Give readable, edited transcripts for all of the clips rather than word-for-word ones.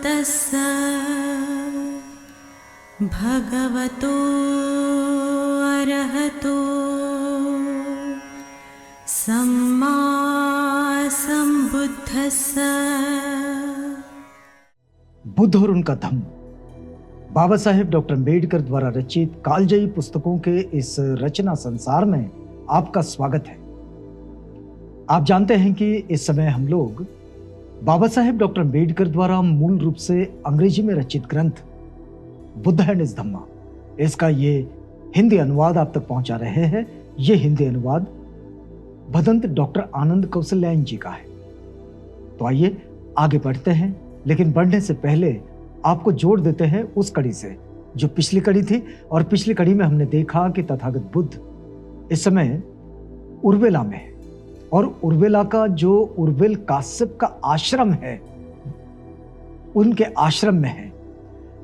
तस्स भगवतो अरहतो सम्मा सम्बुद्धस्स। बुद्ध और उनका धम्म, बाबा साहेब डॉक्टर अम्बेडकर द्वारा रचित कालजयी पुस्तकों के इस रचना संसार में आपका स्वागत है। आप जानते हैं कि इस समय हम लोग बाबा साहेब डॉक्टर अम्बेडकर द्वारा मूल रूप से अंग्रेजी में रचित ग्रंथ बुद्ध एंड हिज धम्मा, इसका ये हिंदी अनुवाद आप तक पहुंचा रहे हैं। ये हिंदी अनुवाद भदंत डॉक्टर आनंद कौशल्यायन जी का है। तो आइए आगे बढ़ते हैं, लेकिन बढ़ने से पहले आपको जोड़ देते हैं उस कड़ी से जो पिछली कड़ी थी। और पिछली कड़ी में हमने देखा कि तथागत बुद्ध इस समय उर्वेला में है, और उर्वेला का जो उर्वेल काश्यप का आश्रम है, उनके आश्रम में है।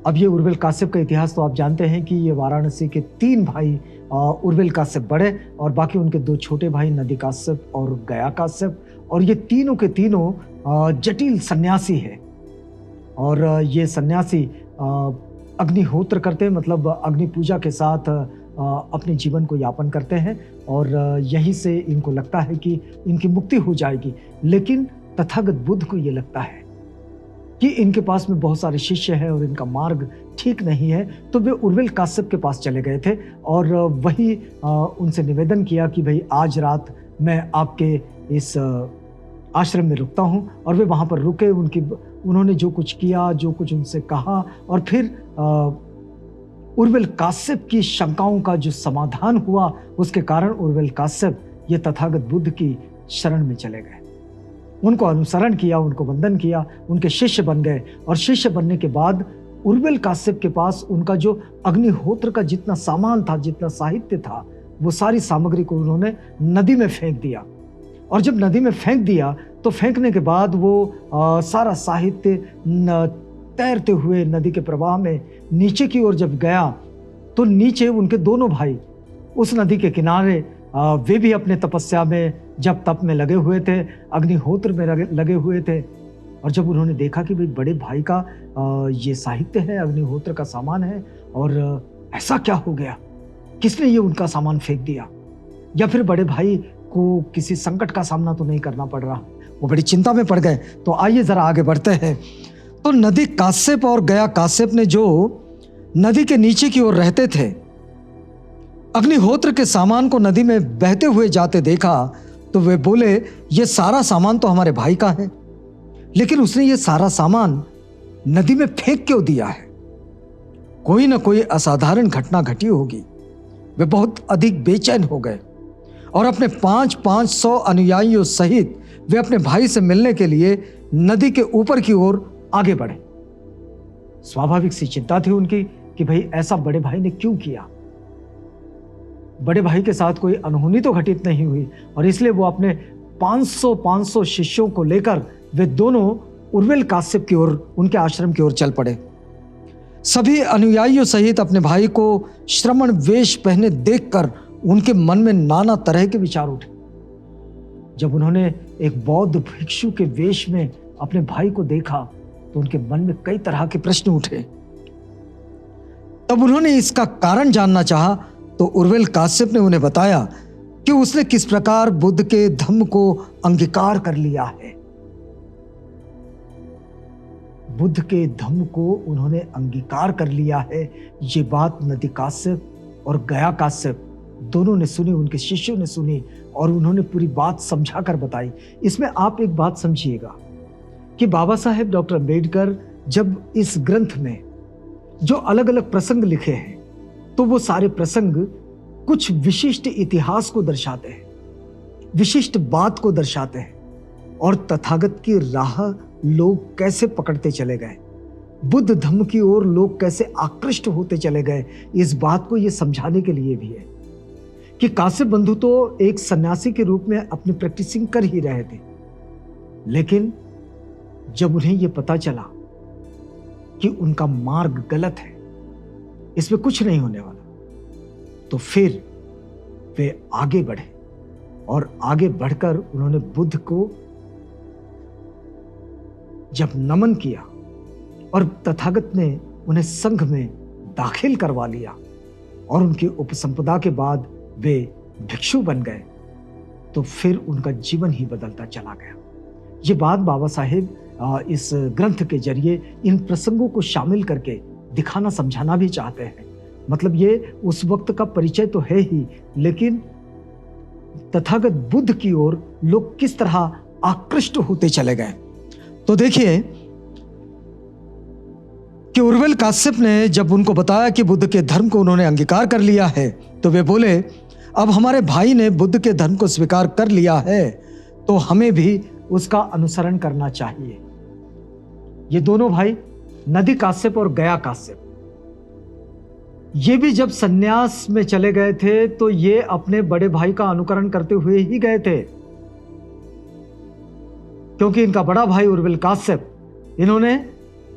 अब ये उर्वेल काश्यप का इतिहास तो आप जानते हैं कि ये वाराणसी के 3 भाई उर्वेल काश्यप बड़े और बाकी उनके 2 छोटे भाई नदी काश्यप और गया काश्यप, और ये तीनों के तीनों जटिल सन्यासी है। और ये सन्यासी अग्निहोत्र करते हैं, मतलब अग्नि पूजा के साथ अपने जीवन को यापन करते हैं, और यही से इनको लगता है कि इनकी मुक्ति हो जाएगी। लेकिन तथागत बुद्ध को ये लगता है कि इनके पास में बहुत सारे शिष्य हैं और इनका मार्ग ठीक नहीं है, तो वे उर्वेल काश्यप के पास चले गए थे और वही उनसे निवेदन किया कि भाई आज रात मैं आपके इस आश्रम में रुकता हूँ। और वे वहाँ पर रुके, उन्होंने जो कुछ किया, जो कुछ उनसे कहा, और फिर उर्वेल काश्यप की शंकाओं का जो समाधान हुआ, उसके कारण उर्वेल काश्यप ये तथागत बुद्ध की शरण में चले गए। उनको अनुसरण किया, उनको वंदन किया, उनके शिष्य बन गए। और शिष्य बनने के बाद उर्वेल काश्यप के पास उनका जो अग्निहोत्र का जितना सामान था, जितना साहित्य था, वो सारी सामग्री को उन्होंने नदी में फेंक दिया। और जब नदी में फेंक दिया तो फेंकने के बाद वो सारा साहित्य तैरते हुए नदी के प्रवाह में नीचे की ओर जब गया, तो नीचे उनके दोनों भाई उस नदी के किनारे वे भी अपने तपस्या में जब तप में लगे हुए थे, अग्निहोत्र में लगे हुए थे। और जब उन्होंने देखा कि भाई बड़े भाई का ये साहित्य है, अग्निहोत्र का सामान है, और ऐसा क्या हो गया, किसने ये उनका सामान फेंक दिया, या फिर बड़े भाई को किसी संकट का सामना तो नहीं करना पड़ रहा। वो बड़ी चिंता में पड़ गए। तो आइए जरा आगे बढ़ते हैं। तो नदी काश्यप और गया काश्यप ने जो नदी के नीचे की ओर रहते थे, अग्निहोत्र के सामान को नदी में बहते हुए जाते देखा, तो वे बोले ये सारा सामान तो हमारे भाई का है, लेकिन उसने ये सारा सामान नदी में फेंक क्यों दिया है? कोई ना कोई असाधारण घटना घटी होगी। वे बहुत अधिक बेचैन हो गए और अपने 500 अनुयायियों सहित वे अपने भाई से मिलने के लिए नदी के ऊपर की ओर आगे बढ़े। स्वाभाविक सी चिंता थी उनकी कि भाई ऐसा बड़े भाई ने क्यों किया। बड़े भाई के साथ कोई अनहोनी तो घटित नहीं हुई, और इसलिए वो अपने 500 शिष्यों को लेकर वे दोनों उर्वेल काश्यप की ओर, उनके आश्रम की ओर चल पड़े। सभी अनुयायियों सहित अपने भाई को श्रमण वेश पहने देखकर उनके मन में नाना तरह के विचार उठे। जब उन्होंने एक बौद्ध भिक्षु के वेश में अपने भाई को देखा, तो उनके मन में कई तरह के प्रश्न उठे। तब उन्होंने इसका कारण जानना चाहा, तो उर्वेल काश्यप ने उन्हें बताया कि उसने किस प्रकार बुद्ध के धम्म को अंगीकार कर लिया है। बुद्ध के धम्म को उन्होंने अंगीकार कर लिया है, ये बात नदी काश्यप और गया काश्यप दोनों ने सुनी, उनके शिष्यों ने सुनी, और उन्होंने पूरी बात समझा कर बताई। इसमें आप एक बात समझिएगा कि बाबा साहेब डॉक्टर अम्बेडकर जब इस ग्रंथ में जो अलग अलग प्रसंग लिखे हैं, तो वो सारे प्रसंग कुछ विशिष्ट इतिहास को दर्शाते हैं, विशिष्ट बात को दर्शाते हैं, और तथागत की राह लोग कैसे पकड़ते चले गए, बुद्ध धम्म की ओर लोग कैसे आकृष्ट होते चले गए, इस बात को ये समझाने के लिए भी है कि काश्यप बंधु तो एक सन्यासी के रूप में अपनी प्रैक्टिसिंग कर ही रहे थे, लेकिन जब उन्हें यह पता चला कि उनका मार्ग गलत है, इसमें कुछ नहीं होने वाला, तो फिर वे आगे बढ़े, और आगे बढ़कर उन्होंने बुद्ध को जब नमन किया और तथागत ने उन्हें संघ में दाखिल करवा लिया और उनकी उपसंपदा के बाद वे भिक्षु बन गए, तो फिर उनका जीवन ही बदलता चला गया। ये बात बाबा साहेब इस ग्रंथ के जरिए इन प्रसंगों को शामिल करके दिखाना समझाना भी चाहते हैं। मतलब ये उस वक्त का परिचय तो है ही, लेकिन तथागत बुद्ध की ओर लोग किस तरह आकृष्ट होते चले गए। तो देखिए कि उर्विल काश्यप ने जब उनको बताया कि बुद्ध के धर्म को उन्होंने अंगीकार कर लिया है, तो वे बोले, अब हमारे भाई ने बुद्ध के धर्म को स्वीकार कर लिया है तो हमें भी उसका अनुसरण करना चाहिए। ये दोनों भाई, नदी काश्यप और गया काश्यप, ये भी जब सन्यास में चले गए थे तो ये अपने बड़े भाई का अनुकरण करते हुए ही गए थे, क्योंकि इनका बड़ा भाई उर्विल काश्यप, इन्होंने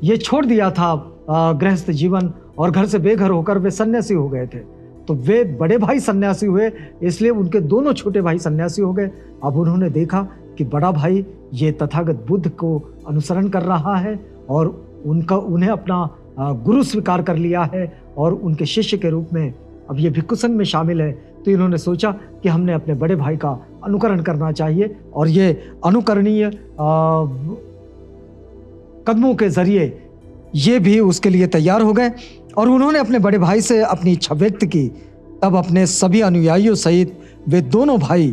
ये छोड़ दिया था गृहस्थ जीवन और घर से बेघर होकर वे सन्यासी हो गए थे। तो वे बड़े भाई सन्यासी हुए, इसलिए उनके दोनों छोटे भाई सन्यासी हो गए। अब उन्होंने देखा कि बड़ा भाई ये तथागत बुद्ध को अनुसरण कर रहा है और उन्हें अपना गुरु स्वीकार कर लिया है और उनके शिष्य के रूप में अब ये भिक्षु संघ में शामिल है। तो इन्होंने सोचा कि हमने अपने बड़े भाई का अनुकरण करना चाहिए और ये अनुकरणीय कदमों के जरिए ये भी उसके लिए तैयार हो गए और उन्होंने अपने बड़े भाई से अपनी इच्छा व्यक्त की। तब अपने सभी अनुयायियों सहित वे दोनों भाई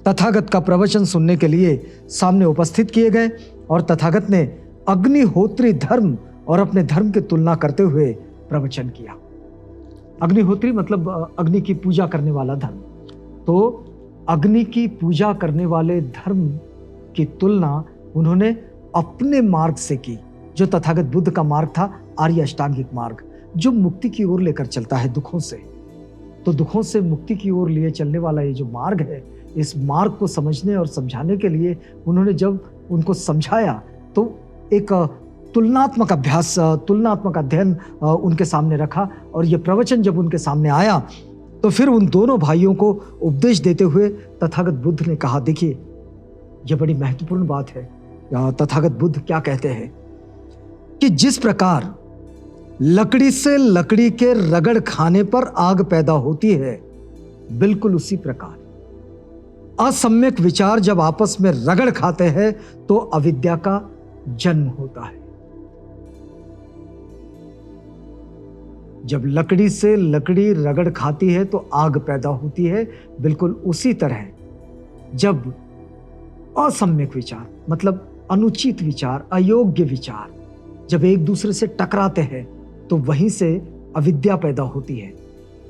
तथागत का प्रवचन सुनने के लिए सामने उपस्थित किए गए और तथागत ने अग्निहोत्री धर्म और अपने धर्म की तुलना करते हुए प्रवचन किया। अग्निहोत्री मतलब अग्नि की पूजा करने वाला धर्म। तो अग्नि की पूजा करने वाले धर्म की तुलना उन्होंने अपने मार्ग से की, जो तथागत बुद्ध का मार्ग था, आर्य अष्टांगिक मार्ग, जो मुक्ति की ओर लेकर चलता है दुखों से। तो दुखों से मुक्ति की ओर लिए चलने वाला ये जो मार्ग है, इस मार्ग को समझने और समझाने के लिए उन्होंने जब उनको समझाया तो एक तुलनात्मक अभ्यास, तुलनात्मक अध्ययन उनके सामने रखा और ये प्रवचन जब उनके सामने आया तो फिर उन दोनों भाइयों को उपदेश देते हुए तथागत बुद्ध ने कहा, देखिए यह बड़ी महत्वपूर्ण बात है। तथागत बुद्ध क्या कहते हैं कि जिस प्रकार लकड़ी से लकड़ी के रगड़ खाने पर आग पैदा होती है, बिल्कुल उसी प्रकार असम्यक विचार जब आपस में रगड़ खाते हैं तो अविद्या का जन्म होता है। जब लकड़ी से लकड़ी रगड़ खाती है तो आग पैदा होती है, बिल्कुल उसी तरह जब असम्यक विचार मतलब अनुचित विचार, अयोग्य विचार जब एक दूसरे से टकराते हैं तो वहीं से अविद्या पैदा होती है।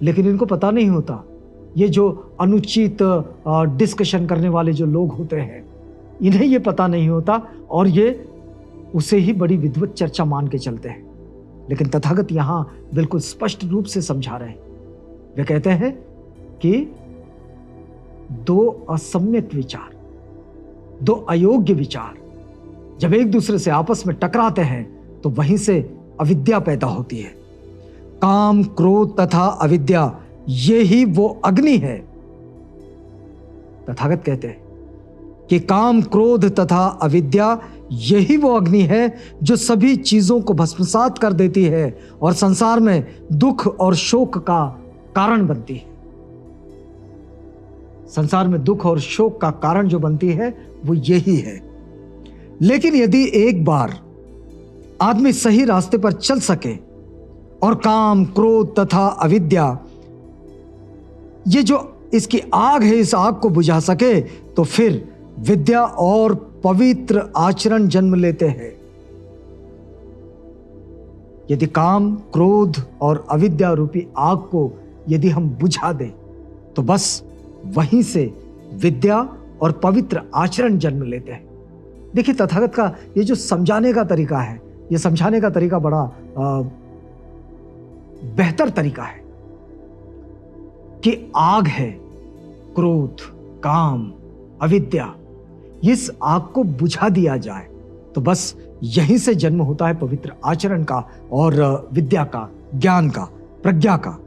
लेकिन इनको पता नहीं होता, ये जो अनुचित डिस्कशन करने वाले जो लोग होते हैं, इन्हें ये पता नहीं होता और ये उसे ही बड़ी विद्वत चर्चा मान के चलते हैं। लेकिन तथागत यहां बिल्कुल स्पष्ट रूप से समझा रहे हैं। वे कहते हैं कि दो असम्यक विचार, दो अयोग्य विचार जब एक दूसरे से आपस में टकराते हैं तो वहीं से अविद्या पैदा होती है। काम, क्रोध तथा अविद्या ये ही वो अग्नि है। तथागत कहते हैं कि काम, क्रोध तथा अविद्या यही वो अग्नि है जो सभी चीजों को भस्मसात कर देती है और संसार में दुख और शोक का कारण बनती है। संसार में दुख और शोक का कारण जो बनती है वो यही है। लेकिन यदि एक बार आदमी सही रास्ते पर चल सके और काम, क्रोध तथा अविद्या ये जो इसकी आग है, इस आग को बुझा सके तो फिर विद्या और पवित्र आचरण जन्म लेते हैं। यदि काम, क्रोध और अविद्या रूपी आग को यदि हम बुझा दें तो बस वहीं से विद्या और पवित्र आचरण जन्म लेते हैं। देखिए तथागत का ये जो समझाने का तरीका है, ये समझाने का तरीका बड़ा बेहतर तरीका है कि आग है क्रोध, काम, अविद्या, इस आग को बुझा दिया जाए तो बस यहीं से जन्म होता है पवित्र आचरण का और विद्या का, ज्ञान का, प्रज्ञा का।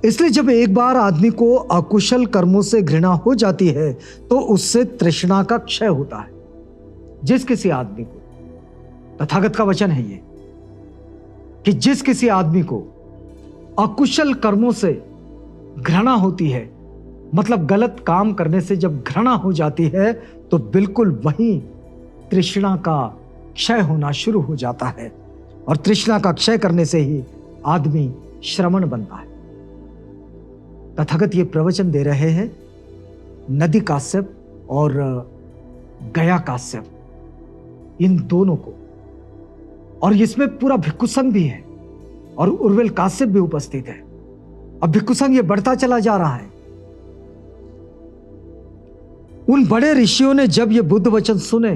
इसलिए जब एक बार आदमी को अकुशल कर्मों से घृणा हो जाती है तो उससे तृष्णा का क्षय होता है। जिस किसी आदमी को तथागत का वचन है ये कि जिस किसी आदमी को अकुशल कर्मों से घृणा होती है, मतलब गलत काम करने से जब घृणा हो जाती है, तो बिल्कुल वहीं तृष्णा का क्षय होना शुरू हो जाता है। और तृष्णा का क्षय करने से ही आदमी श्रमण बनता है। तथागत ये प्रवचन दे रहे हैं नदी काश्यप और गया काश्यप, इन दोनों को। और इसमें पूरा भिक्षु संघ भी है और उर्वेल काश्यप भी उपस्थित है। अब भिक्षु संघ ये बढ़ता चला जा रहा है। उन बड़े ऋषियों ने जब ये बुद्ध वचन सुने,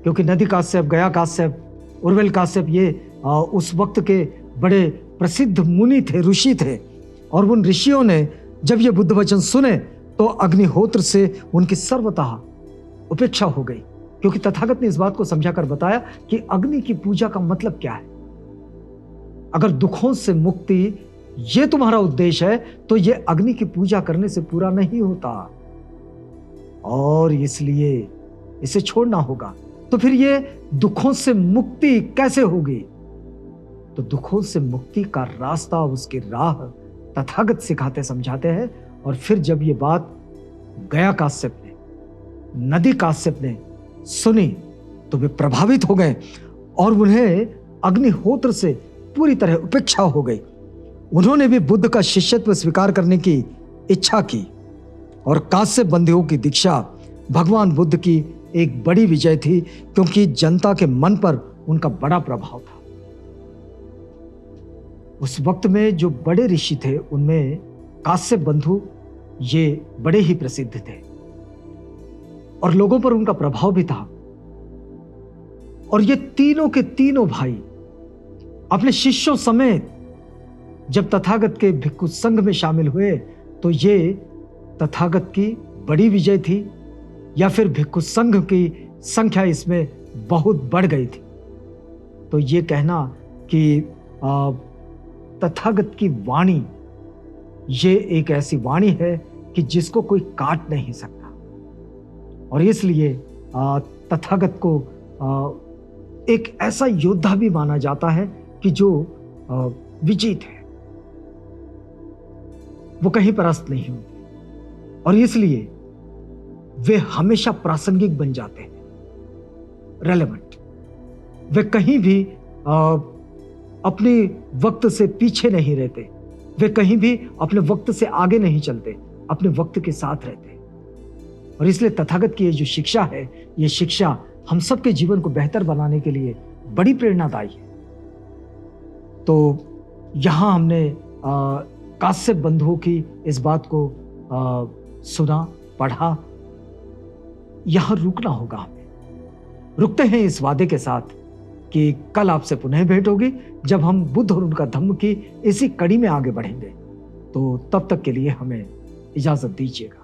क्योंकि नदी काश्यप, गया काश्यप, उर्वेल काश्यप ये उस वक्त के बड़े प्रसिद्ध मुनि थे, ऋषि थे। और उन ऋषियों ने जब ये बुद्ध वचन सुने तो अग्निहोत्र से उनकी सर्वतः उपेक्षा हो गई, क्योंकि तथागत ने इस बात को समझाकर बताया कि अग्नि की पूजा का मतलब क्या है। अगर दुखों से मुक्ति ये तुम्हारा उद्देश्य है तो ये अग्नि की पूजा करने से पूरा नहीं होता, और इसलिए इसे छोड़ना होगा। तो फिर ये दुखों से मुक्ति कैसे होगी? तो दुखों से मुक्ति का रास्ता, उसकी राह तथागत सिखाते समझाते हैं। और फिर जब ये बात गया काश्यप ने, नदी काश्यप ने सुनी तो वे प्रभावित हो गए और उन्हें अग्निहोत्र से पूरी तरह उपेक्षा हो गई। उन्होंने भी बुद्ध का शिष्यत्व स्वीकार करने की इच्छा की। और काश्यप बंधुओं की दीक्षा भगवान बुद्ध की एक बड़ी विजय थी, क्योंकि जनता के मन पर उनका बड़ा प्रभाव था। उस वक्त में जो बड़े ऋषि थे उनमें काश्यप बंधु ये बड़े ही प्रसिद्ध थे और लोगों पर उनका प्रभाव भी था। और ये तीनों के तीनों भाई अपने शिष्यों समेत जब तथागत के भिक्षु संघ में शामिल हुए तो ये तथागत की बड़ी विजय थी, या फिर भिक्षु संघ की संख्या इसमें बहुत बढ़ गई थी। तो ये कहना कि तथागत की वाणी ये एक ऐसी वाणी है कि जिसको कोई काट नहीं सकता, और इसलिए तथागत को एक ऐसा योद्धा भी माना जाता है कि जो विजित है, वो कहीं परास्त नहीं होते, और इसलिए वे हमेशा प्रासंगिक बन जाते हैं, रेलेवेंट। वे कहीं भी अपने वक्त से पीछे नहीं रहते, वे कहीं भी अपने वक्त से आगे नहीं चलते, अपने वक्त के साथ रहते हैं। और इसलिए तथागत की ये जो शिक्षा है, ये शिक्षा हम सबके जीवन को बेहतर बनाने के लिए बड़ी प्रेरणादायी है। तो यहां हमने काश्यप बंधुओं की इस बात को सुना, पढ़ा। यहां रुकना होगा हमें। रुकते हैं इस वादे के साथ कि कल आपसे पुनः भेंट होगी, जब हम बुद्ध और उनका धम्म की इसी कड़ी में आगे बढ़ेंगे। तो तब तक के लिए हमें इजाजत दीजिएगा।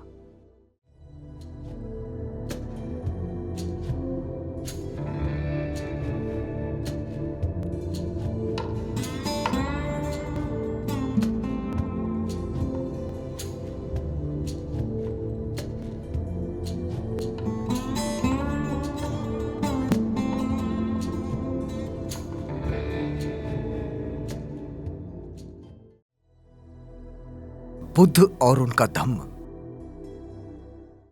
बुद्ध और उनका धम्म।